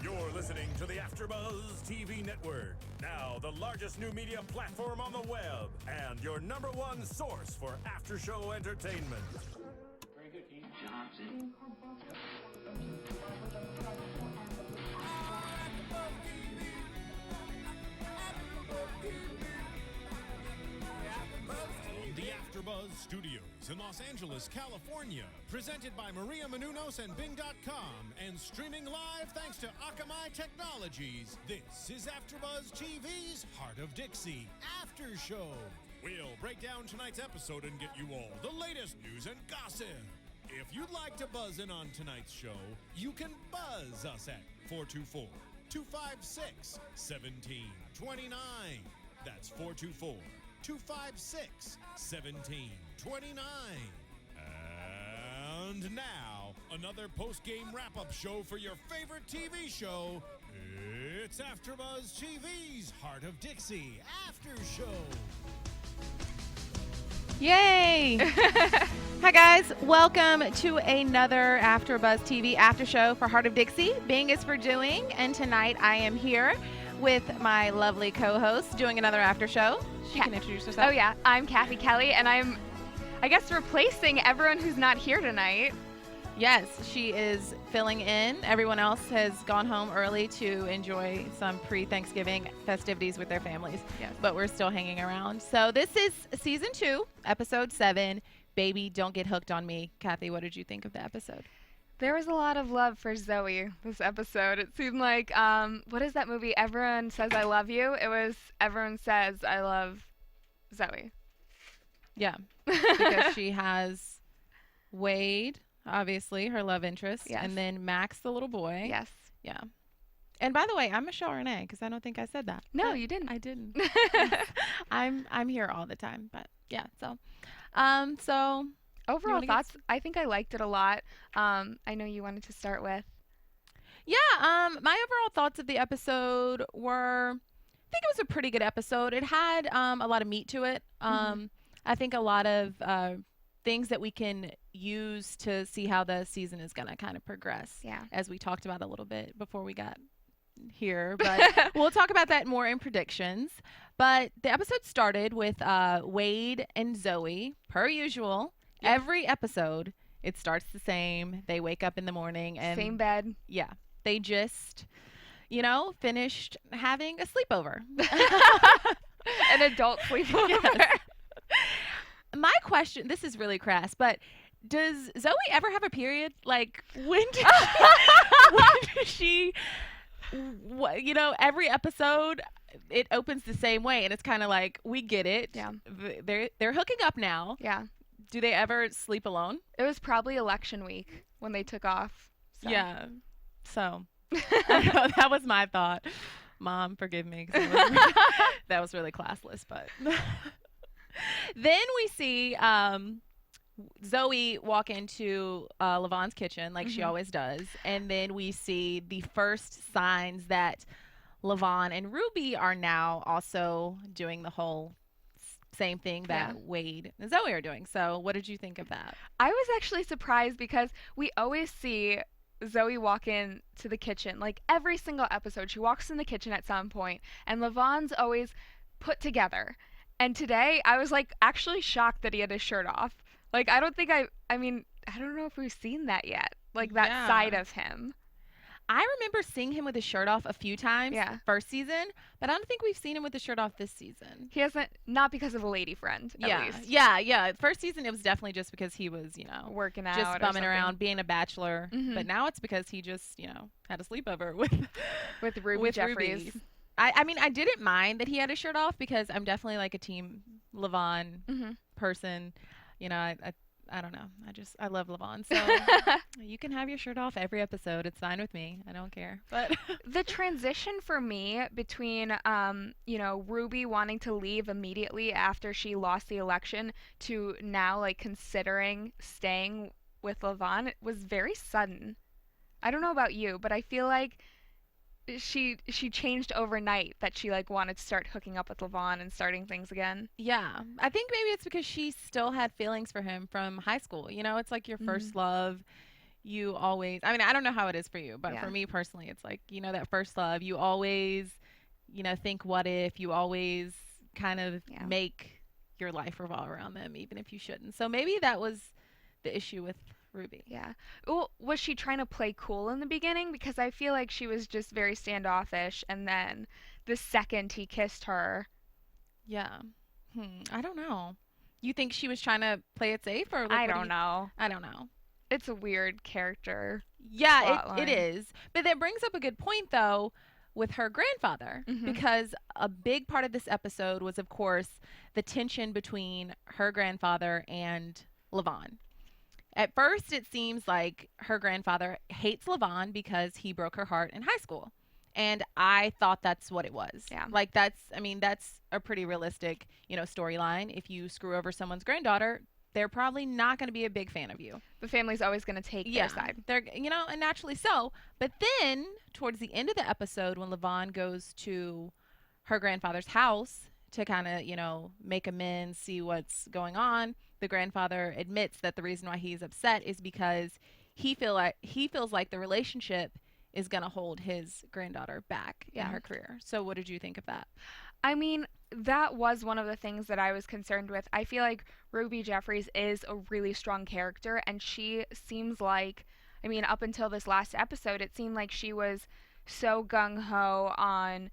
You're listening to the AfterBuzz TV network, now the largest new media platform on the web, and your #1 source for after-show entertainment. Very good, Keith. Johnson. The AfterBuzz Studios in Los Angeles, California, presented by Maria Menounos and Bing.com, and streaming live thanks to Akamai Technologies. This is AfterBuzz TV's Hart of Dixie After Show. We'll break down tonight's episode and get you all the latest news and gossip. If you'd like to buzz in on tonight's show, you can buzz us at 424-256-1729. That's 424-256-1729. And now, another post-game wrap-up show for your favorite TV show. It's AfterBuzz TV's Hart of Dixie After Show. Yay! Hi guys, welcome to another AfterBuzz TV After Show for Hart of Dixie. Bing is for doing, and tonight I am here with my lovely co-host doing another after show. She can introduce herself. Oh yeah, I'm Cathy Kelley, and I'm, I guess, replacing everyone who's not here tonight. Yes, she is filling in. Everyone else has gone home early to enjoy some pre-Thanksgiving festivities with their families. Yes. But we're still hanging around. So this is season 2, episode 7, Baby Don't Get Hooked on Me. Cathy, what did you think of the episode? There was a lot of love for Zoe this episode. It seemed like, what is that movie, Everyone Says I Love You? It was Everyone Says I Love Zoe. Yeah, because she has Wade, obviously, her love interest, Yes. and then Max, the little boy. Yes. Yeah. And by the way, I'm Michelle Renee, because I don't think I said that. No, you didn't. I didn't. I'm here all the time, but yeah, so Overall thoughts, I think I liked it a lot. I know you wanted to start with. Yeah, my overall thoughts of the episode were, I think it was a pretty good episode. It had a lot of meat to it. I think a lot of things that we can use to see how the season is going to kind of progress. Yeah. As we talked about a little bit before we got here, but we'll talk about that more in predictions. But the episode started with Wade and Zoe, per usual. Yep. Every episode, it starts the same. They wake up in the morning and Same bed. Yeah. They just, finished having a sleepover. An adult sleepover. Yes. My question, this is really crass, but does Zoe ever have a period? Like, when did she, every episode, it opens the same way, and it's kind of like, we get it. Yeah. They're hooking up now. Yeah. Do they ever sleep alone? It was probably election week when they took off. So. Yeah. So, that was my thought. Mom, forgive me. 'Cause that was really classless, but. Then we see Zoe walk into Lavon's kitchen like she always does. And then we see the first signs that Lavon and Ruby are now also doing the whole same thing that Wade and Zoe are doing. So what did you think of that? I was actually surprised because we always see Zoe walk in to the kitchen. Like every single episode, she walks in the kitchen at some point, and Lavon's always put together. And today, I was like actually shocked that he had his shirt off. Like I don't know if we've seen that yet. Like that side of him. I remember seeing him with his shirt off a few times first season, but I don't think we've seen him with his shirt off this season. He hasn't, not because of a lady friend, at least. Yeah. First season, it was definitely just because he was, working out, just bumming around, being a bachelor. But now it's because he just, had a sleepover with Ruby Jeffries. Ruby. I didn't mind that he had his shirt off because I'm definitely like a team Lavon person. I don't know. I love Lavon. So you can have your shirt off every episode. It's fine with me. I don't care. But the transition for me between, Ruby wanting to leave immediately after she lost the election to now like considering staying with Lavon was very sudden. I don't know about you, but I feel like she changed overnight that she like wanted to start hooking up with Lavon and starting things again. Yeah. I think maybe it's because she still had feelings for him from high school. It's like your first love. you always, I mean, I don't know how it is for you, but Yeah. for me personally, it's like, that first love, you always, think what if, you always kind of Yeah. make your life revolve around them, even if you shouldn't. So maybe that was the issue with Ruby. Yeah. Well, was she trying to play cool in the beginning? Because I feel like she was just very standoffish, and then the second he kissed her. Yeah. I don't know. You think she was trying to play it safe, or I don't know. I don't know. It's a weird character. Yeah, it plotline. is. But that brings up a good point, though, with her grandfather, Mhm. because a big part of this episode was, of course, the tension between her grandfather and Lavon. At first, it seems like her grandfather hates Lavon because he broke her heart in high school. And I thought that's what it was. Yeah. Like, that's a pretty realistic, storyline. If you screw over someone's granddaughter, they're probably not going to be a big fan of you. The family's always going to take their side. They're, and naturally so. But then, towards the end of the episode, when Lavon goes to her grandfather's house to kind of, make amends, see what's going on, the grandfather admits that the reason why he's upset is because he feels like the relationship is going to hold his granddaughter back in her career. So what did you think of that? I mean, that was one of the things that I was concerned with. I feel like Ruby Jeffries is a really strong character, and she seems like, I mean, up until this last episode, it seemed like she was so gung-ho on,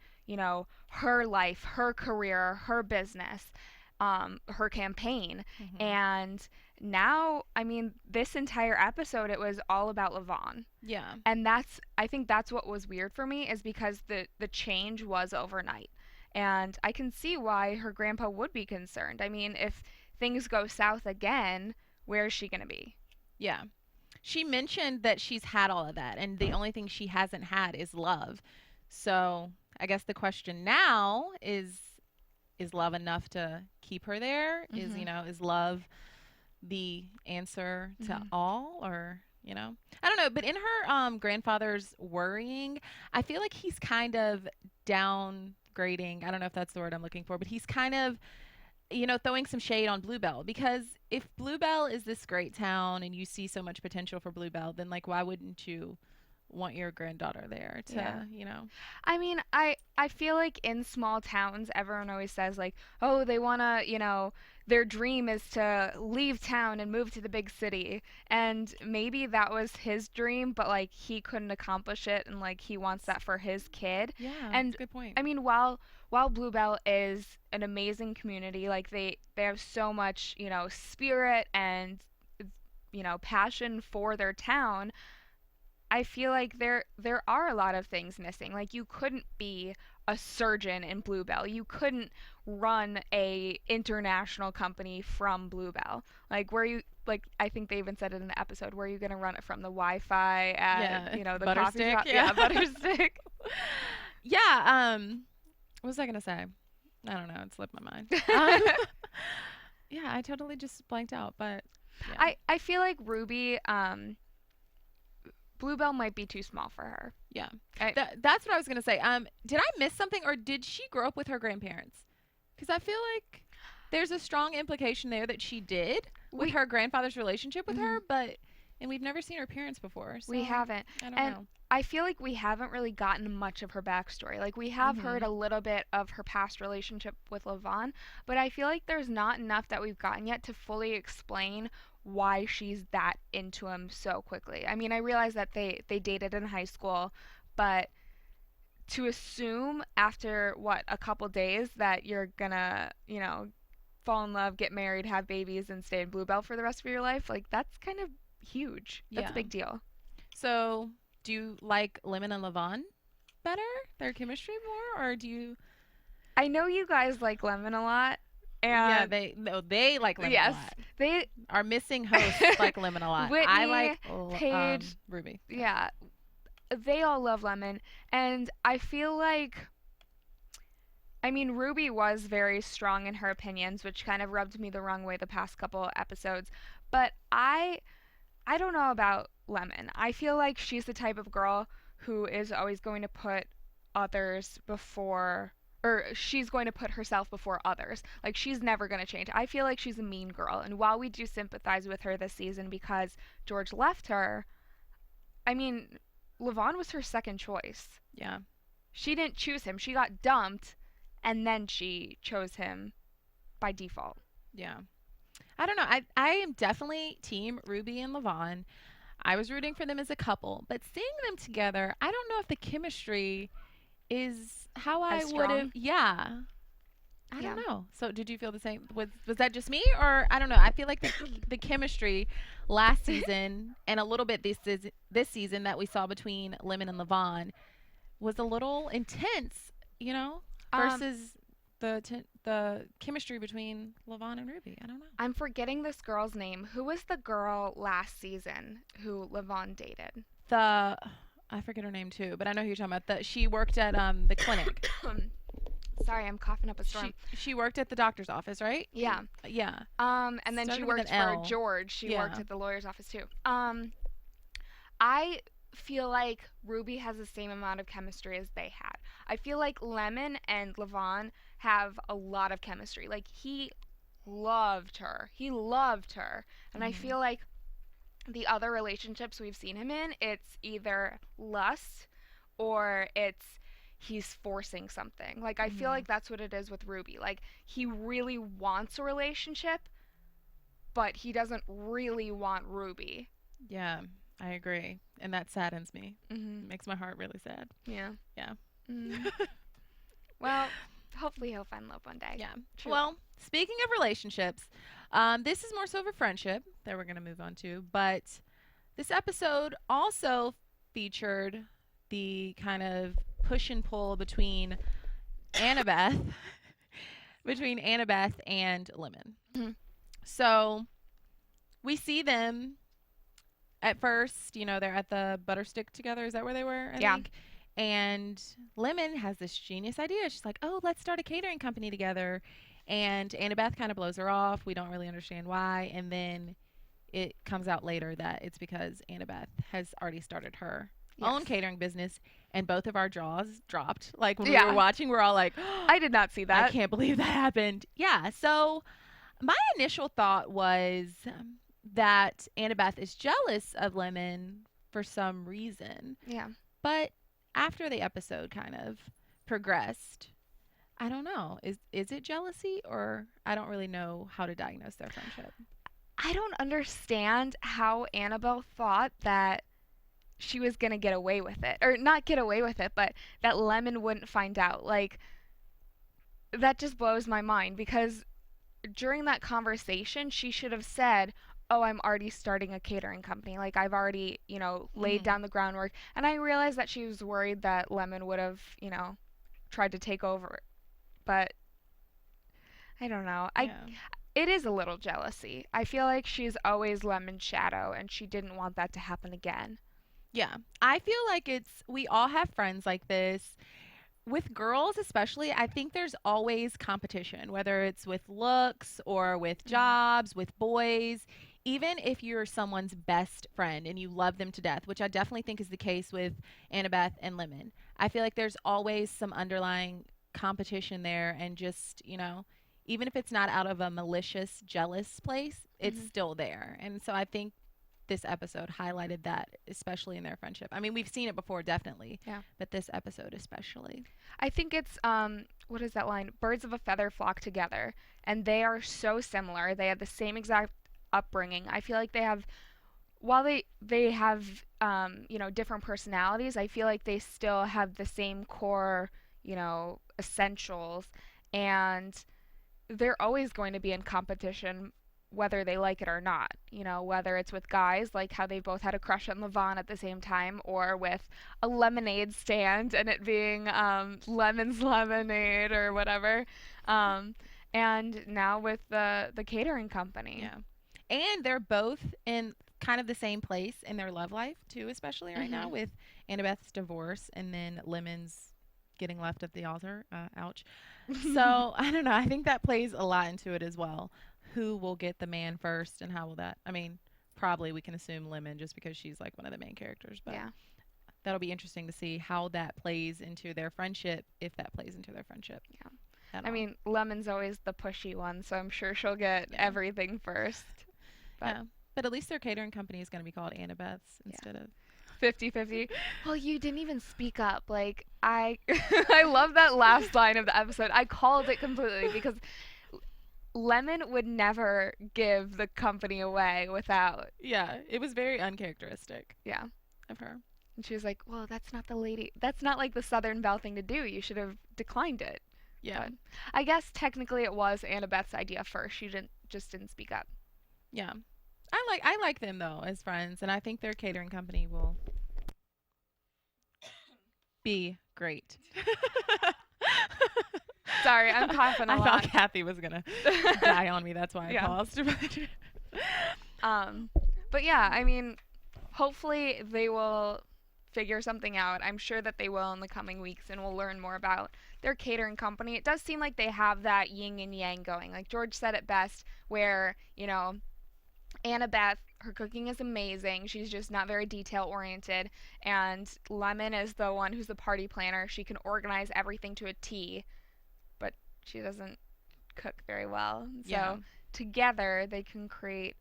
her life, her career, her business, her campaign. Mhm. And now, I mean, this entire episode, it was all about Lavon. Yeah. And I think that's what was weird for me, is because the change was overnight. And I can see why her grandpa would be concerned. I mean, if things go south again, where is she going to be? Yeah. She mentioned that she's had all of that, and the only thing she hasn't had is love. So I guess the question now is love enough to keep her there? Mhm. Is love the answer to Mhm. all, or, I don't know. But in her grandfather's worrying, I feel like he's kind of downgrading. I don't know if that's the word I'm looking for, but he's kind of, throwing some shade on Bluebell, because if Bluebell is this great town and you see so much potential for Bluebell, then like, why wouldn't you want your granddaughter there to, I mean, I feel like in small towns, everyone always says, like, oh, they want to, their dream is to leave town and move to the big city. And maybe that was his dream, but, like, he couldn't accomplish it, and, like, he wants that for his kid. Yeah, And, that's a good point. I mean, while Bluebell is an amazing community, like, they have so much, spirit and, passion for their town, I feel like there are a lot of things missing. Like, you couldn't be a surgeon in Bluebell. You couldn't run a international company from Bluebell. Like, I think they even said it in the episode, where are you going to run it from? The Wi-Fi at, the coffee Butterstick, shop? yeah. Butterstick. Yeah, what was I going to say? I don't know. It slipped my mind. Yeah, I totally just blanked out, but yeah. I feel like Ruby, Bluebell might be too small for her. Yeah. That's what I was going to say. Did I miss something, or did she grow up with her grandparents? Because I feel like there's a strong implication there that she did with her grandfather's relationship with her, and we've never seen her parents before. So We haven't. I don't And know. I feel like we haven't really gotten much of her backstory. Like, we have heard a little bit of her past relationship with Lavon, but I feel like there's not enough that we've gotten yet to fully explain why she's that into him so quickly. I mean, I realize that they dated in high school, but to assume after, a couple days that you're gonna, fall in love, get married, have babies, and stay in Bluebell for the rest of your life, like, that's kind of huge. That's a big deal. So, do you like Lemon and Lavon better? Their chemistry more? Or do you... I know you guys like Lemon a lot. And they like Lemon a lot. They Our missing hosts like Lemon a lot. Whitney, I like Paige, Ruby. Yeah. They all love Lemon. And I feel like, I mean, Ruby was very strong in her opinions, which kind of rubbed me the wrong way the past couple episodes. But I don't know about Lemon. I feel like she's the type of girl who is always going to put others before, or she's going to put herself before others. Like, she's never going to change. I feel like she's a mean girl. And while we do sympathize with her this season because George left her, I mean, Lavon was her second choice. Yeah. She didn't choose him. She got dumped, and then she chose him by default. Yeah. I don't know. I am definitely team Ruby and Lavon. I was rooting for them as a couple, but seeing them together, I don't know if the chemistry is how I As would have. strong? Yeah. I Yeah. don't know. So did you feel the same? Was that just me, or I don't know? I feel like the chemistry last season and a little bit this season that we saw between Lemon and Lavon was a little intense, you know, versus the chemistry between Lavon and Ruby. I don't know. I'm forgetting this girl's name. Who was the girl last season who Lavon dated? I forget her name too, but I know who you're talking about. She worked at the clinic. Sorry, I'm coughing up a storm. She worked at the doctor's office, right? Yeah. Yeah. And then she Started with worked an for L. George. She worked Yeah. at the lawyer's office too. I feel like Ruby has the same amount of chemistry as they had. I feel like Lemon and Lavon have a lot of chemistry. Like, he loved her. And I feel like the other relationships we've seen him in, it's either lust or it's he's forcing something. Like, I feel like that's what it is with Ruby. Like, he really wants a relationship, but he doesn't really want Ruby. Yeah, I agree, and that saddens me. Mm-hmm. It makes my heart really sad. Yeah. Yeah. Mm. Well, hopefully he'll find love one day. Yeah. True. Well, speaking of relationships, this is more so of a friendship that we're going to move on to, but this episode also featured the kind of push and pull between Annabeth and Lemon. Mhm. So we see them at first, you know, they're at the Butterstick together. Is that where they were? I think. And Lemon has this genius idea. She's like, oh, let's start a catering company together. And Annabeth kind of blows her off. We don't really understand why. And then it comes out later that it's because Annabeth has already started her own catering business. And both of our jaws dropped. Like when we were watching, we're all like, oh, I did not see that. I can't believe that happened. Yeah. So my initial thought was that Annabeth is jealous of Lemon for some reason. Yeah. But after the episode kind of progressed, I don't know. Is it jealousy, or I don't really know how to diagnose their friendship. I don't understand how Annabelle thought that she was going to get away with it. Or not get away with it, but that Lemon wouldn't find out. Like, that just blows my mind, because during that conversation, she should have said, oh, I'm already starting a catering company. Like, I've already, you know, laid down the groundwork. And I realized that she was worried that Lemon would have, you know, tried to take over. But I don't know. It is a little jealousy. I feel like she's always Lemon's shadow, and she didn't want that to happen again. Yeah. I feel like we all have friends like this. With girls especially, I think there's always competition, whether it's with looks or with jobs, with boys. Even if you're someone's best friend and you love them to death, which I definitely think is the case with Annabeth and Lemon, I feel like there's always some underlying competition there, and just, you know, even if it's not out of a malicious, jealous place, it's still there. And so I think this episode highlighted that, especially in their friendship. I mean, we've seen it before, definitely. Yeah. But this episode especially. I think it's, what is that line? Birds of a feather flock together. And they are so similar. They have the same exact upbringing. I feel like they have, while they have, you know, different personalities, I feel like they still have the same core, you know, essentials. And they're always going to be in competition, whether they like it or not. You know, whether it's with guys, like how they both had a crush on Lavon at the same time, or with a lemonade stand and it being Lemon's Lemonade or whatever. And now with the catering company. Yeah. And they're both in kind of the same place in their love life, too, especially right now with Annabeth's divorce and then Lemon's getting left at the altar. Ouch. So, I don't know. I think that plays a lot into it as well. Who will get the man first, and how will that? I mean, probably we can assume Lemon, just because she's like one of the main characters. But that'll be interesting to see how that plays into their friendship, if that plays into their friendship. Yeah. I mean, Lemon's always the pushy one, so I'm sure she'll get everything first. But at least their catering company is going to be called Annabeth's instead of 50-50. Well, you didn't even speak up. Like, I I love that last line of the episode. I called it completely because Lemon would never give the company away without. Yeah, it was very uncharacteristic Yeah. of her. And she was like, well, that's not the lady. That's not like the Southern Belle thing to do. You should have declined it. Yeah. But I guess technically it was Annabeth's idea first. She didn't speak up. Yeah. I like them though as friends, and I think their catering company will be great. Sorry, I'm coughing a I lot. thought Cathy was gonna die on me. That's why I Yeah. paused. But yeah, I mean, hopefully they will figure something out. I'm sure that they will in the coming weeks, and we'll learn more about their catering company. It does seem like they have that yin and yang going. Like George said it best, where, you know, Annabeth, her cooking is amazing. She's just not very detail oriented. And Lemon is the one who's the party planner. She can organize everything to a T, but she doesn't cook very well. Yeah. So together they can create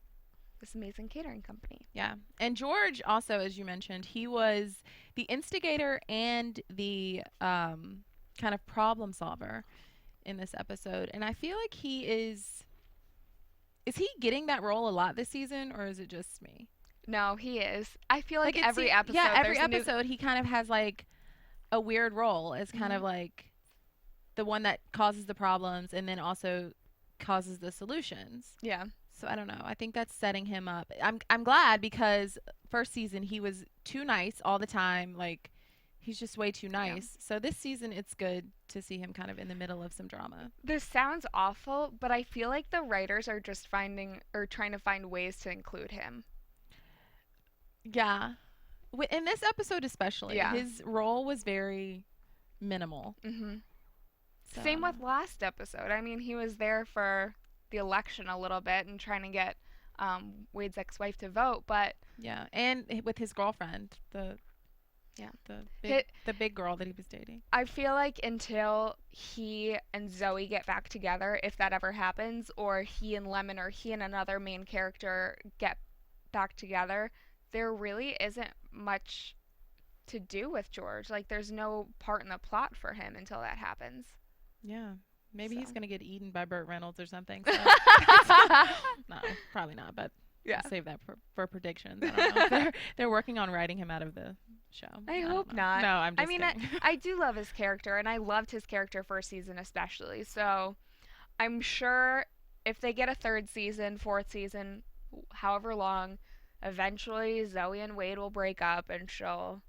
this amazing catering company. Yeah. And George also, as you mentioned, he was the instigator and the kind of problem solver in this episode. And I feel like he is he getting that role a lot this season, or is it just me? No, he is. I feel like it every seems- episode. Yeah, every there's a new- episode he kind of has like a weird role as kind of like the one that causes the problems and then also causes the solutions. Yeah. So I don't know. I think that's setting him up. I'm glad because first season he was too nice all the time. Like he's just way too nice. So this season it's good to see him kind of in the middle of some drama. This sounds awful, but I feel like the writers are just trying to find ways to include him. Yeah. In this episode especially, Yeah. his role was very minimal. Mhm. So, Same with last episode. I mean, he was there for the election a little bit and trying to get Wade's ex-wife to vote, but yeah, and with his girlfriend, the big girl that he was dating. I feel like until he and Zoe get back together, if that ever happens, or he and Lemon or he and another main character get back together, there really isn't much to do with George. Like, there's no part in the plot for him until that happens. Yeah. Maybe he's So. going to get eaten by Burt Reynolds or something. So. No, probably not, but Yeah. I'll save that for predictions. I don't know. They're working on writing him out of the show. I don't hope know. not. No, I'm just I mean, kidding. I do love his character, and I loved his character first season especially. So I'm sure if they get a third season, fourth season, however long, eventually Zoe and Wade will break up, and she'll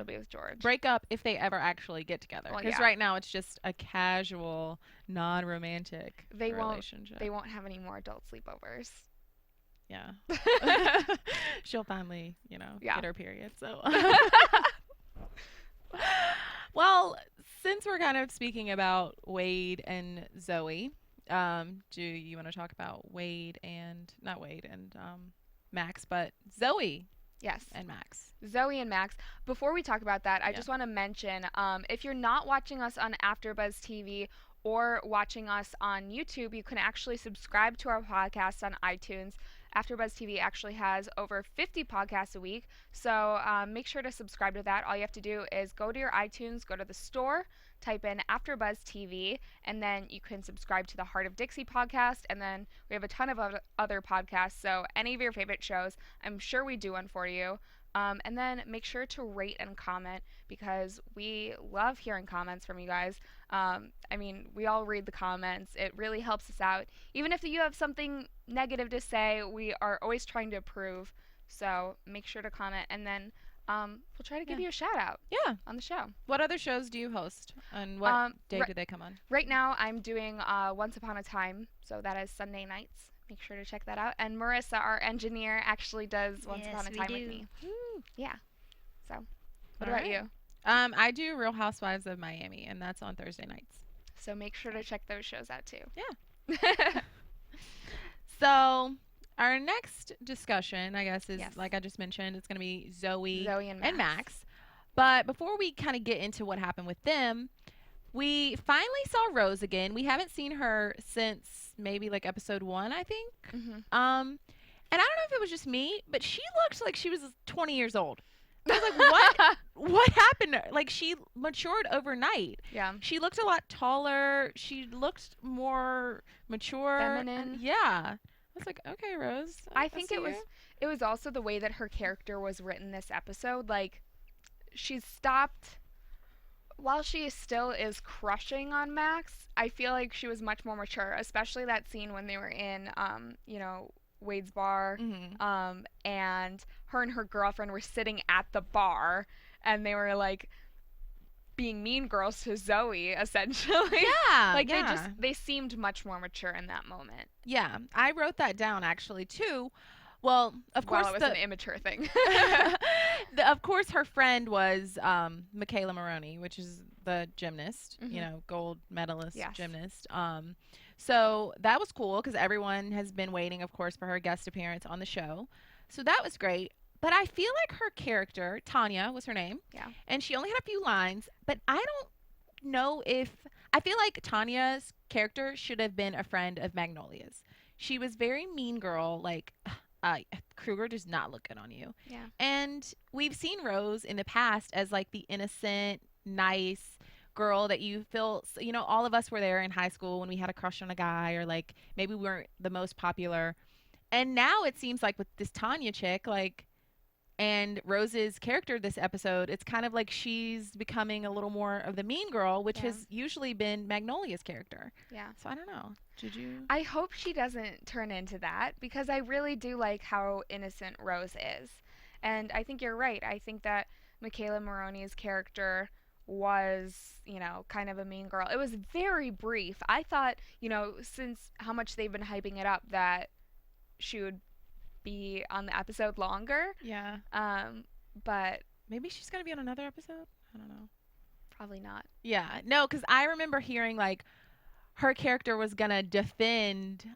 be with George. Break up if they ever actually get together. Well, Because yeah. right now it's just a casual, non-romantic relationship. They won't have any more adult sleepovers. Yeah. She'll finally, Yeah. get her period. So. Well, since we're kind of speaking about Wade and Zoe, do you want to talk about not Wade and Max, but Zoe Yes. and Max? Zoe and Max. Before we talk about that, I Yeah. just want to mention, if you're not watching us on AfterBuzz TV or watching us on YouTube, you can actually subscribe to our podcast on iTunes. AfterBuzz TV actually has over 50 podcasts a week, so make sure to subscribe to that. All you have to do is go to your iTunes, go to the store, type in AfterBuzz TV, and then you can subscribe to the Hart of Dixie podcast, and then we have a ton of other podcasts, so any of your favorite shows, I'm sure we do one for you. And then make sure to rate and comment because we love hearing comments from you guys. I mean, we all read the comments. It really helps us out. Even if you have something negative to say, we are always trying to improve. So make sure to comment, and then we'll try to give you a shout out Yeah. on the show. What other shows do you host, and what day do they come on? Right now, I'm doing Once Upon a Time, so that is Sunday nights. Make sure to check that out. And Marissa, our engineer, actually does Once Upon a Time with me. Woo. Yeah. So, what All about right. you? I do Real Housewives of Miami, and that's on Thursday nights. So make sure to check those shows out too. Yeah. So our next discussion, I guess, is Yes. like I just mentioned, it's going to be Zoe and Max. But before we kind of get into what happened with them, we finally saw Rose again. We haven't seen her since maybe like episode 1, I think. Mm-hmm. And I don't know if it was just me, but she looked like she was 20 years old. I was like, what happened to her? Like, she matured overnight. Yeah. She looked a lot taller. She looked more mature. Feminine. Yeah. I was like, okay, Rose. I think see it was also the way that her character was written this episode. Like, she's stopped, while she still is crushing on Max, I feel like she was much more mature, especially that scene when they were in, Wade's bar, and her and her girlfriend were sitting at the bar, and they were, like, being mean girls to Zoe, essentially. Yeah. Like, they seemed much more mature in that moment. Yeah. I wrote that down, actually, too. Well, of course, it was an immature thing. Of course, her friend was McKayla Maroney, which is the gymnast, gold medalist gymnast. So that was cool because everyone has been waiting, of course, for her guest appearance on the show. So that was great. But I feel like her character, Tanya was her name. Yeah. And she only had a few lines, but I don't know if I feel like Tanya's character should have been a friend of Magnolia's. She was very mean girl, like Kruger does not look good on you. Yeah. And we've seen Rose in the past as like the innocent, nice girl that you feel, all of us were there in high school when we had a crush on a guy, or like maybe we weren't the most popular. And now it seems like with this Tanya chick, like, and Rose's character this episode, it's kind of like she's becoming a little more of the mean girl, which has usually been Magnolia's character. Yeah. So I don't know. Did you? I hope she doesn't turn into that, because I really do like how innocent Rose is. And I think you're right. I think that McKayla Maroney's character was, kind of a mean girl. It was very brief. I thought, since how much they've been hyping it up, that she would be on the episode longer. Yeah. But maybe she's going to be on another episode? I don't know. Probably not. Yeah. No, because I remember hearing, like, her character was going to defend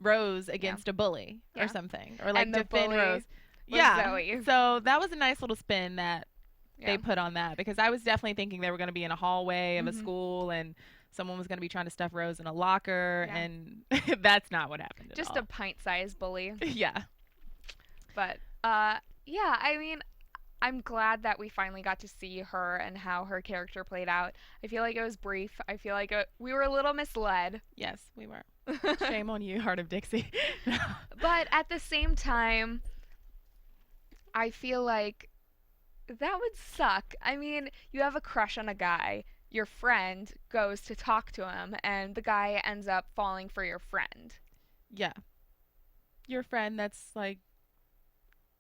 Rose against a bully or something. Or, like, defend Rose. Zoe. So that was a nice little spin that they put on that, because I was definitely thinking they were going to be in a hallway of a school and someone was going to be trying to stuff Rose in a locker, and that's not what happened at Just all. a pint-sized bully. Yeah. But, I mean, I'm glad that we finally got to see her and how her character played out. I feel like it was brief. I feel like we were a little misled. Yes, we were. Shame on you, Hart of Dixie. But at the same time, I feel like that would suck. I mean, you have a crush on a guy. Your friend goes to talk to him, and the guy ends up falling for your friend. Yeah. Your friend that's like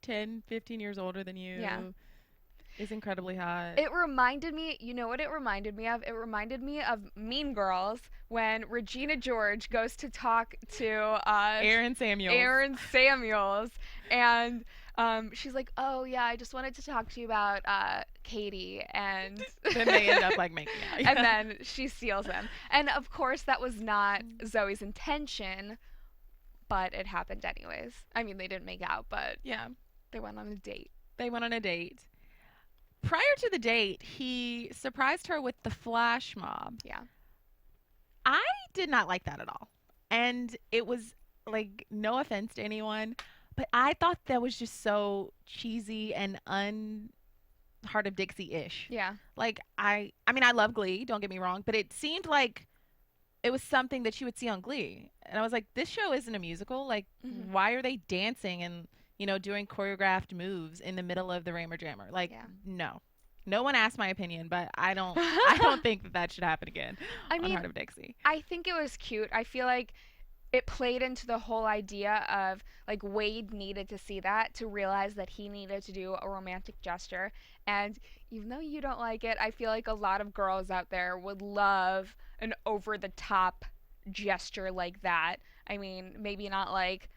10, 15 years older than you is incredibly hot. It reminded me, you know what it reminded me of? It reminded me of Mean Girls when Regina George goes to talk to Aaron Samuels. And she's like, oh yeah, I just wanted to talk to you about Katie, and then they end up like making out. And then she steals him. And of course that was not Zoe's intention, but it happened anyways. I mean, they didn't make out, but they went on a date. Prior to the date, he surprised her with the flash mob. Yeah. I did not like that at all. And it was, like, no offense to anyone, but I thought that was just so cheesy and Hart of Dixie-ish. Yeah. Like, I mean, I love Glee, don't get me wrong, but it seemed like it was something that you would see on Glee. And I was like, this show isn't a musical. Like, why are they dancing and, doing choreographed moves in the middle of the Raymer Jammer? Like, no. No one asked my opinion, but I don't think that should happen again on Hart of Dixie. I think it was cute. I feel like it played into the whole idea of, like, Wade needed to see that to realize that he needed to do a romantic gesture. And even though you don't like it, I feel like a lot of girls out there would love an over-the-top gesture like that. I mean, maybe not like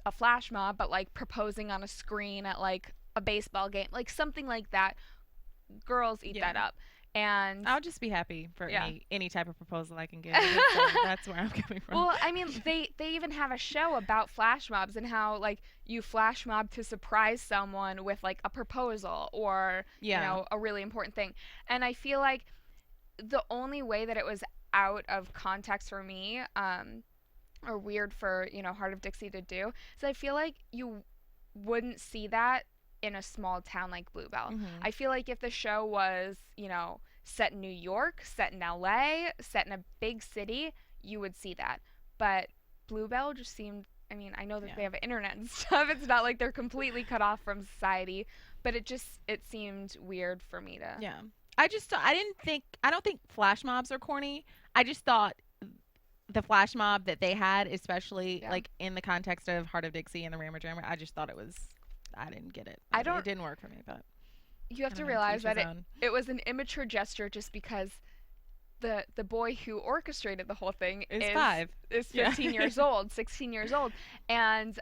a flash mob, but like proposing on a screen at like a baseball game, like something like that. Girls eat that up. And I'll just be happy for any type of proposal I can get. That's where I'm coming from. Well, I mean, they even have a show about flash mobs and how, like, you flash mob to surprise someone with, like, a proposal or, a really important thing. And I feel like the only way that it was out of context for me, or weird for, Hart of Dixie to do, is I feel like you wouldn't see that in a small town like Bluebell. Mhm. I feel like if the show was, you know, set in New York, set in LA, set in a big city, you would see that. But Bluebell just seemed, I mean, I know that they have internet and stuff. It's not like they're completely cut off from society, but it seemed weird for me to. Yeah. I don't think flash mobs are corny. I just thought the flash mob that they had, especially like in the context of Hart of Dixie and the Rammer Jammer, I just thought I didn't get it. It didn't work for me, but you have to realize that it was an immature gesture just because the boy who orchestrated the whole thing is 15 years old, 16 years old. And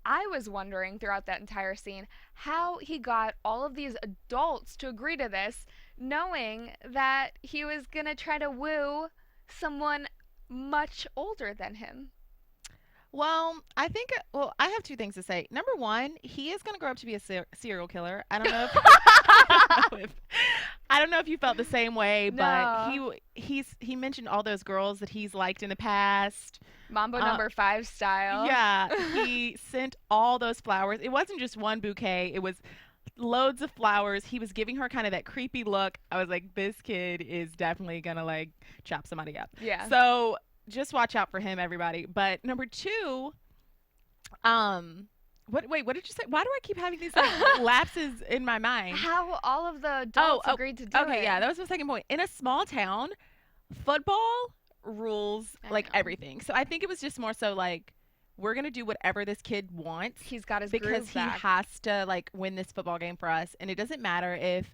I was wondering throughout that entire scene how he got all of these adults to agree to this, knowing that he was going to try to woo someone much older than him. Well, I have two things to say. Number one, he is going to grow up to be a serial killer. I don't know I don't know if you felt the same way, but he mentioned all those girls that he's liked in the past. Mambo number 5 style. Yeah, he sent all those flowers. It wasn't just one bouquet. It was loads of flowers. He was giving her kind of that creepy look. I was like, this kid is definitely going to like chop somebody up. Yeah. So just watch out for him, everybody. But number two, what did you say? Why do I keep having these like, lapses in my mind? How all of the adults agreed to do it. Okay, yeah, that was my second point. In a small town, football rules like everything. So I think it was just more so like, we're going to do whatever this kid wants. He's got his because groove back. He has to like win this football game for us. And it doesn't matter if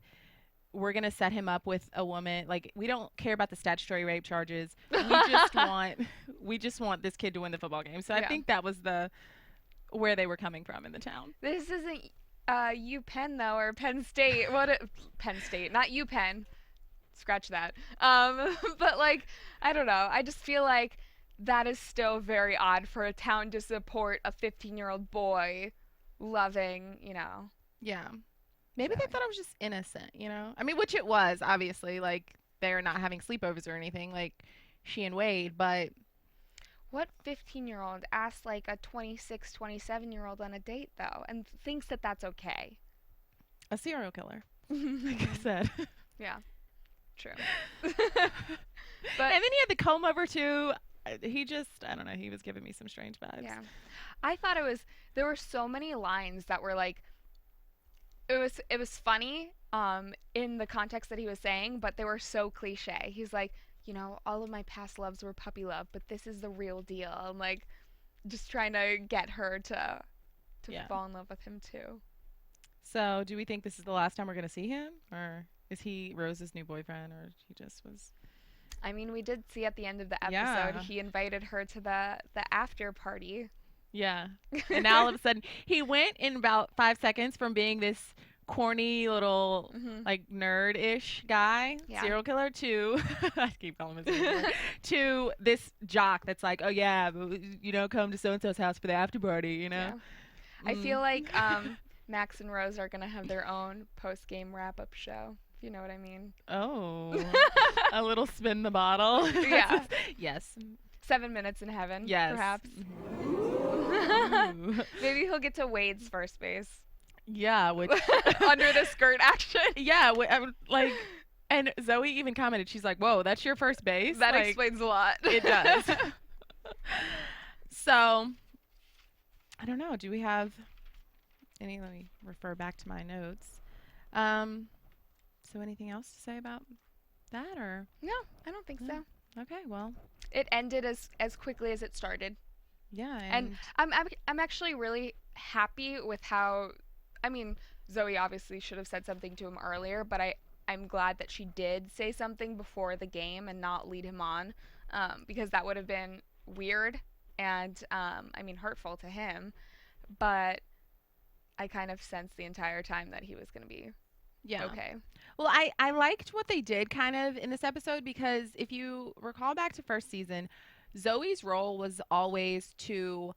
we're going to set him up with a woman. Like, we don't care about the statutory rape charges. We just want this kid to win the football game. So I think that was where they were coming from in the town. This isn't UPenn though, or Penn State. Penn State, not UPenn. Scratch that. But like, I don't know. I just feel like that is still very odd for a town to support a 15-year-old boy loving, you know. Yeah. Maybe they thought I was just innocent, you know? I mean, which it was, obviously. Like, they're not having sleepovers or anything, like she and Wade, but... What 15-year-old asks, like, a 26, 27-year-old on a date, though, and thinks that that's okay? A serial killer, like I said. Yeah, true. And then he had the comb over, too. He just, I don't know, he was giving me some strange vibes. Yeah. I thought there were so many lines that were, like, it was funny in the context that he was saying, but they were so cliche. He's like, you know, all of my past loves were puppy love, but this is the real deal. I'm like, just trying to get her to fall in love with him too. So, do we think this is the last time we're gonna see him, or is he Rose's new boyfriend, or he just was? I mean, we did see at the end of the episode he invited her to the after party. Yeah. And now all of a sudden, he went in about 5 seconds from being this corny little, like, nerd-ish guy, serial killer, to, I keep calling him a serial killer, to this jock that's like, oh, yeah, you know, come to so-and-so's house for the after party, you know? Yeah. I feel like Max and Rose are going to have their own post-game wrap-up show, if you know what I mean. Oh. A little spin the bottle. Yeah. Yes. 7 minutes in heaven, perhaps. Maybe he'll get to Wade's first base. Yeah, which under the skirt action. Yeah, I would like. And Zoe even commented, she's like, "Whoa, that's your first base." That like, explains a lot. It does. So, I don't know. Do we have any? Let me refer back to my notes. So anything else to say about that, or? No, I don't think so. Okay, well. It ended as quickly as it started. Yeah, and I'm actually really happy with how. I mean, Zoe obviously should have said something to him earlier, but I'm glad that she did say something before the game and not lead him on, because that would have been weird and I mean hurtful to him. But I kind of sensed the entire time that he was going to be okay. Well, I liked what they did kind of in this episode, because if you recall back to first season, Zoe's role was always to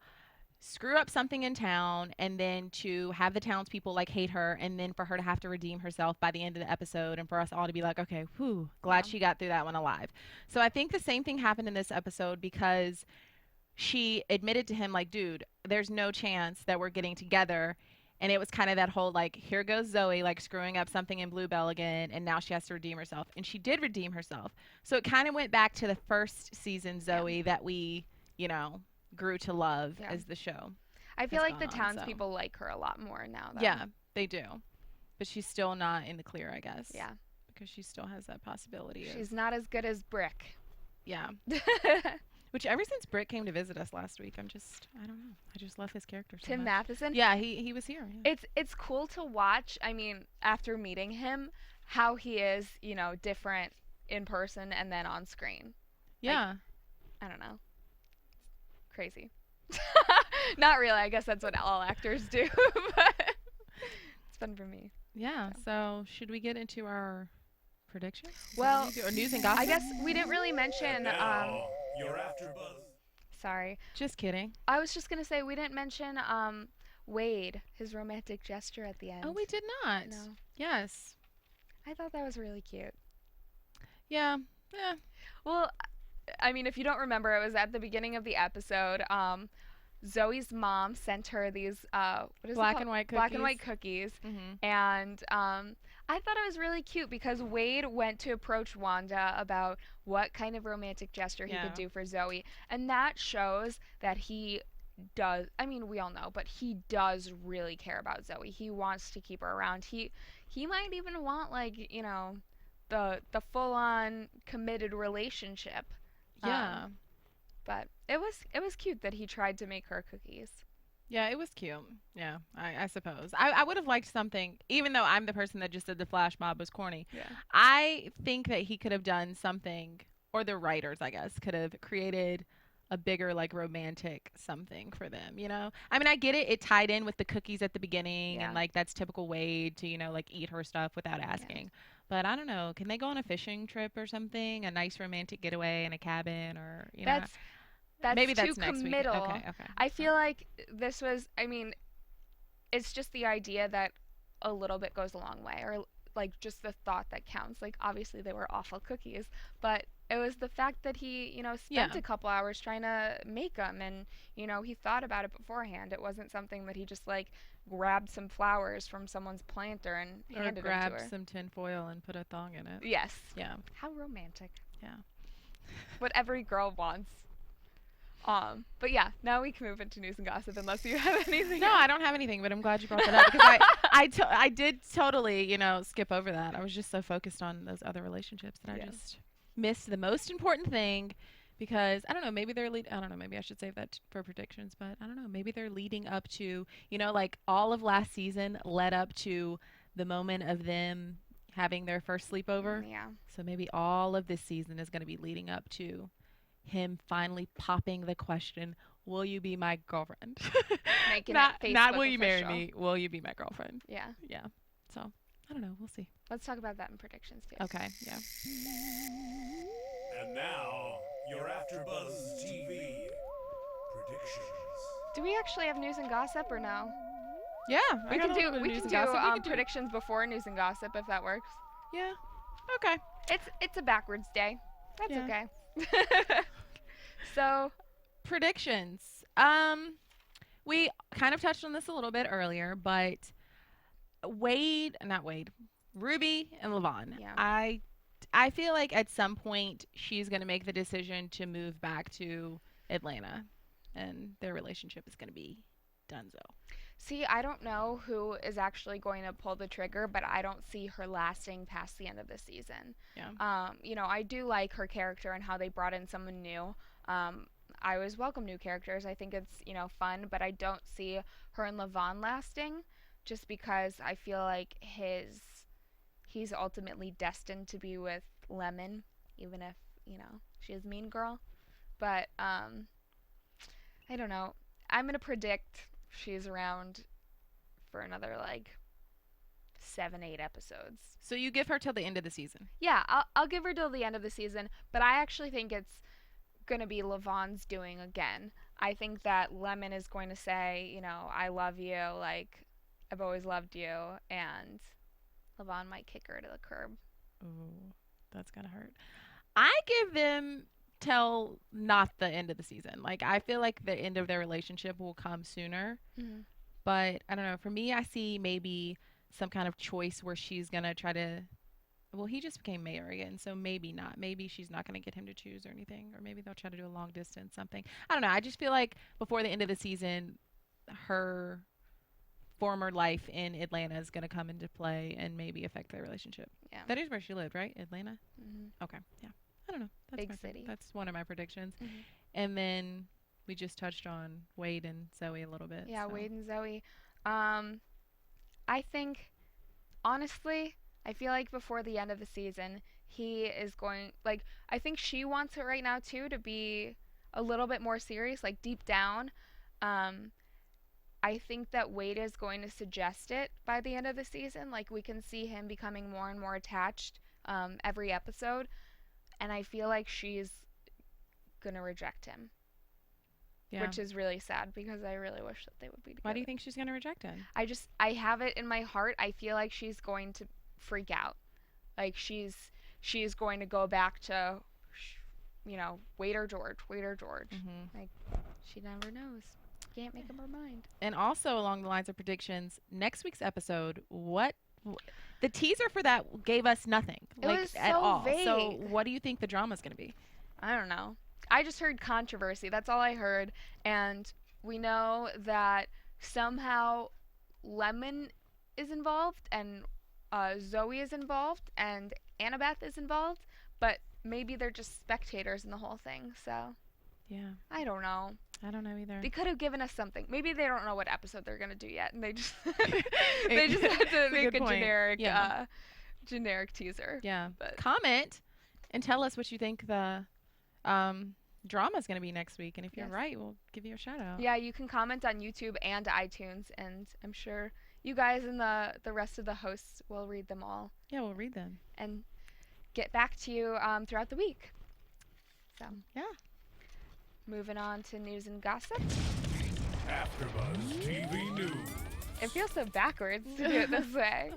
screw up something in town and then to have the townspeople like hate her, and then for her to have to redeem herself by the end of the episode, and for us all to be like, okay, whew, glad she got through that one alive. So I think the same thing happened in this episode, because she admitted to him like, dude, there's no chance that we're getting together. And it was kind of that whole, like, here goes Zoe, like, screwing up something in Bluebell again, and now she has to redeem herself. And she did redeem herself. So it kind of went back to the first season Zoe that we, you know, grew to love as the show. I feel like the townspeople like her a lot more now, though. Yeah, they do. But she's still not in the clear, I guess. Yeah. Because she still has that possibility. She's not as good as Brick. Yeah. Which ever since Britt came to visit us last week, I don't know. I just love his character so Tim much. Matheson? Yeah, he was here. Yeah. It's cool to watch, I mean, after meeting him, how he is, you know, different in person and then on screen. Yeah. Like, I don't know. Crazy. Not really. I guess that's what all actors do, but it's fun for me. Yeah. So should we get into our predictions? Well, or news and gossip? I guess we didn't really mention. You're AfterBuzz. Sorry. Just kidding. I was just gonna say we didn't mention Wade, his romantic gesture at the end. Oh, we did not. No. Yes. I thought that was really cute. Yeah. Yeah. Well, I mean, if you don't remember, it was at the beginning of the episode. Zoe's mom sent her these black and white cookies. Black and white cookies, and I thought it was really cute because Wade went to approach Wanda about what kind of romantic gesture he could do for Zoe, and that shows that he does. I mean, we all know, but he does really care about Zoe. He wants to keep her around. He might even want, like, you know, the full-on committed relationship. Yeah. But it was cute that he tried to make her cookies. Yeah, it was cute. Yeah, I suppose. I would have liked something, even though I'm the person that just said the flash mob was corny. Yeah. I think that he could have done something, or the writers, I guess, could have created a bigger, like, romantic something for them, you know? I mean, I get it. It tied in with the cookies at the beginning, and, like, that's typical Wade to, you know, like, eat her stuff without asking. Yeah. But I don't know. Can they go on a fishing trip or something? A nice romantic getaway in a cabin, or, you know? That's maybe too that's next committal. Week. Okay. I feel like this was, I mean, it's just the idea that a little bit goes a long way, or like just the thought that counts. Like, obviously they were awful cookies, but it was the fact that he, you know, spent a couple hours trying to make them, and, you know, he thought about it beforehand. It wasn't something that he just, like, grabbed some flowers from someone's planter and handed them to her. Or grabbed some tin foil and put a thong in it. Yes. Yeah. How romantic. Yeah. What every girl wants. But yeah, now we can move into news and gossip unless you have anything. No, I don't have anything, but I'm glad you brought that up because I did totally, you know, skip over that. I was just so focused on those other relationships that I just missed the most important thing because I don't know, maybe I don't know, maybe I should save that for predictions, but I don't know, maybe they're leading up to, you know, like all of last season led up to the moment of them having their first sleepover. Yeah. So maybe all of this season is going to be leading up to him finally popping the question, will you be my girlfriend? Making not it not will official. you marry me, will you be my girlfriend? Yeah. Yeah. So I don't know, we'll see. Let's talk about that in predictions too. Okay. Yeah. And now your AfterBuzz TV predictions. Do we actually have news and gossip or no? Yeah, we can do predictions before news and gossip if that works. Yeah. Okay. It's a backwards day. That's okay. So, predictions. We kind of touched on this a little bit earlier, but Ruby and Lavon. Yeah. I feel like at some point she's going to make the decision to move back to Atlanta, and their relationship is going to be donezo. See, I don't know who is actually going to pull the trigger, but I don't see her lasting past the end of the season. Yeah. You know, I do like her character and how they brought in someone new. I always welcome new characters. I think it's, you know, fun, but I don't see her and Lavon lasting just because I feel like he's ultimately destined to be with Lemon, even if, you know, she is mean girl. But I don't know. I'm going to predict she's around for another, like, 7-8 episodes. So you give her till the end of the season? Yeah, I'll give her till the end of the season, but I actually think it's going to be Lavon's doing again. I think that Lemon is going to say, you know, I love you, like, I've always loved you, and Lavon might kick her to the curb. Ooh, that's going to hurt. I give them till not the end of the season. Like, I feel like the end of their relationship will come sooner. Mm-hmm. But I don't know. For me, I see maybe some kind of choice where she's going to try to. Well, he just became mayor again, so maybe not. Maybe she's not going to get him to choose or anything. Or maybe they'll try to do a long distance something. I don't know. I just feel like before the end of the season, her former life in Atlanta is going to come into play and maybe affect their relationship. Yeah. That is where she lived, right? Atlanta? Mm-hmm. Okay. Yeah. I don't know. That's Big city. That's one of my predictions. Mm-hmm. And then we just touched on Wade and Zoe a little bit. Yeah, so. Wade and Zoe. I think, honestly, I feel like before the end of the season, he is going, like, I think she wants it right now, too, to be a little bit more serious, like, deep down. I think that Wade is going to suggest it by the end of the season. Like, we can see him becoming more and more attached every episode. And I feel like she's going to reject him. Yeah. Which is really sad because I really wish that they would be together. Why do you think she's going to reject him? I have it in my heart. I feel like she's going to freak out. Like she's going to go back to, Wade or George. Mm-hmm. Like, she never knows. Can't make up her mind. And also along the lines of predictions, next week's episode, the teaser for that gave us nothing. It was at so all. vague. So what do you think the drama's going to be? I don't know. I just heard controversy. That's all I heard. And we know that somehow Lemon is involved and Zoe is involved and Annabeth is involved, but maybe they're just spectators in the whole thing. So, yeah. I don't know. I don't know either. They could have given us something. Maybe they don't know what episode they're going to do yet, and they just they just have to make a generic teaser. Yeah. But comment and tell us what you think the drama is going to be next week, and if you're Yes. right, we'll give you a shout out. Yeah, you can comment on YouTube and iTunes, and I'm sure you guys and the rest of the hosts will read them all Yeah, we'll read them. and get back to you throughout the week. So, Yeah. moving on to news and gossip. AfterBuzz TV News. It feels so backwards to do it this way.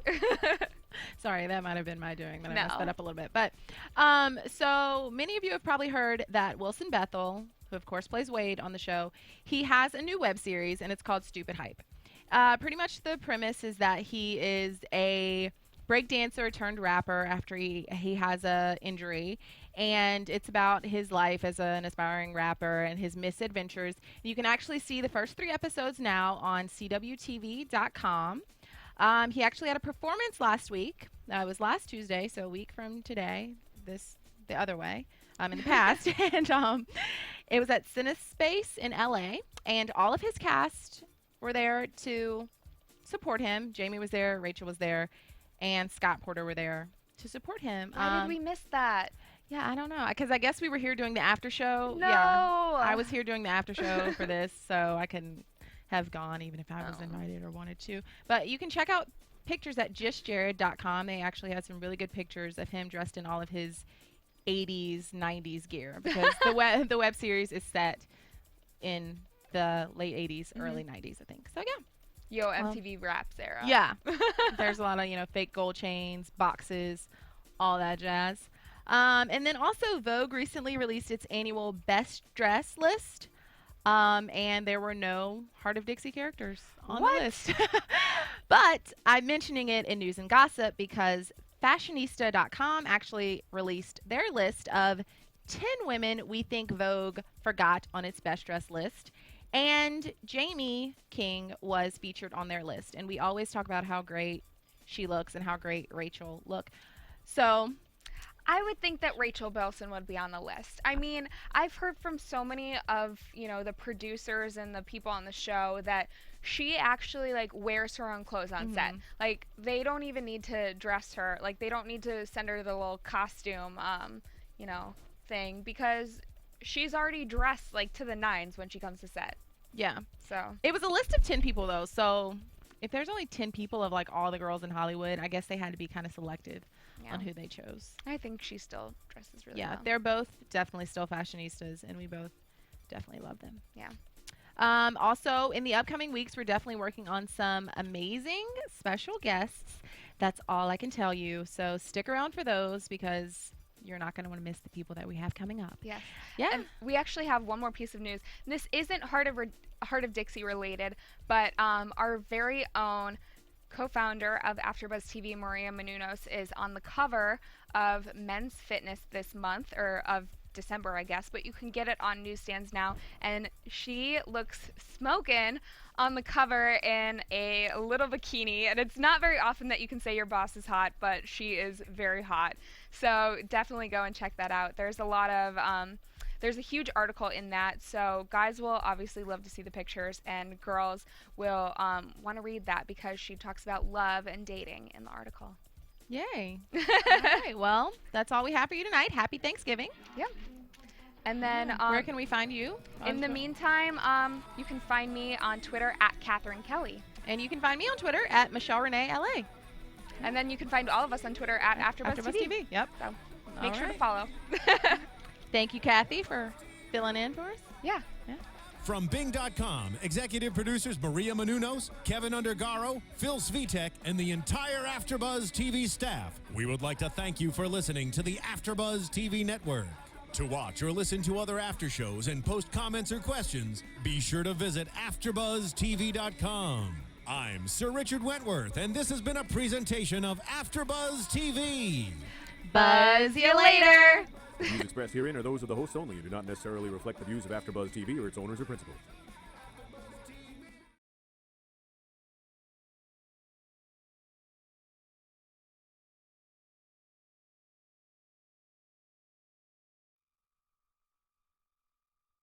Sorry, that might have been my doing, but I messed No. that up a little bit. But so many of you have probably heard that Wilson Bethel, who of course plays Wade on the show, he has a new web series, and it's called Stupid Hype. Pretty much the premise is that he is a breakdancer turned rapper after he has a injury, and it's about his life as an aspiring rapper and his misadventures. You can actually see the first 3 episodes now on cwtv.com. He actually had a performance last week. It was last Tuesday, so a week from today, the other way, in the past. And it was at CineSpace in LA, and all of his cast were there to support him. Jamie was there, Rachel was there, and Scott Porter were there to support him. Why did we miss that? Yeah, I don't know, because I guess we were here doing the after show. No. Yeah, I was here doing the after show for this, so I couldn't have gone even if I was invited or wanted to. But you can check out pictures at justjared.com. They actually had some really good pictures of him dressed in all of his 80s, 90s gear, because the web series is set in the late 80s, early 90s, I think. So yeah. Yo, MTV Raps era. Yeah. There's a lot of, fake gold chains, boxes, all that jazz. And then also Vogue recently released its annual best dress list. And there were no Hart of Dixie characters on the list. But I'm mentioning it in news and gossip because fashionista.com actually released their list of 10 women we think Vogue forgot on its best dress list. And Jamie King was featured on their list. And we always talk about how great she looks and how great Rachel look. So I would think that Rachel Bilson would be on the list. I mean, I've heard from so many of, the producers and the people on the show that she actually wears her own clothes on set. Like, they don't even need to dress her. Like, they don't need to send her the little costume, thing, because she's already dressed to the nines when she comes to set. Yeah. So it was a list of 10 people though. So if there's only 10 people of all the girls in Hollywood, I guess they had to be kind of selective on who they chose. I think she still dresses really well. Yeah, they're both definitely still fashionistas, and we both definitely love them. Yeah. Also, in the upcoming weeks, we're definitely working on some amazing special guests. That's all I can tell you. So stick around for those because you're not going to want to miss the people that we have coming up. Yes. Yeah. And we actually have one more piece of news. This isn't Heart of Dixie related, but our very own co-founder of AfterBuzz TV, Maria Menounos, is on the cover of Men's Fitness this month, or of December, I guess, but you can get it on newsstands now, and she looks smoking on the cover in a little bikini, and it's not very often that you can say your boss is hot, but she is very hot. So definitely go and check that out. There's a lot of there's a huge article in that, so guys will obviously love to see the pictures, and girls will want to read that because she talks about love and dating in the article. Yay. All right. Well, that's all we have for you tonight. Happy Thanksgiving. Yep. And then where can we find you? In the meantime, you can find me on Twitter at Cathy Kelley. And you can find me on Twitter at Michelle Renee LA. And then you can find all of us on Twitter at AfterBuzz TV. Yep. So make sure to follow. Thank you, Cathy, for filling in for us. Yeah. From Bing.com, executive producers Maria Menounos, Kevin Undergaro, Phil Svitek, and the entire AfterBuzz TV staff, we would like to thank you for listening to the AfterBuzz TV network. To watch or listen to other after shows and post comments or questions, be sure to visit AfterBuzzTV.com. I'm Sir Richard Wentworth, and this has been a presentation of AfterBuzz TV. Buzz you later. The views expressed herein are those of the hosts only and do not necessarily reflect the views of AfterBuzz TV or its owners or principals.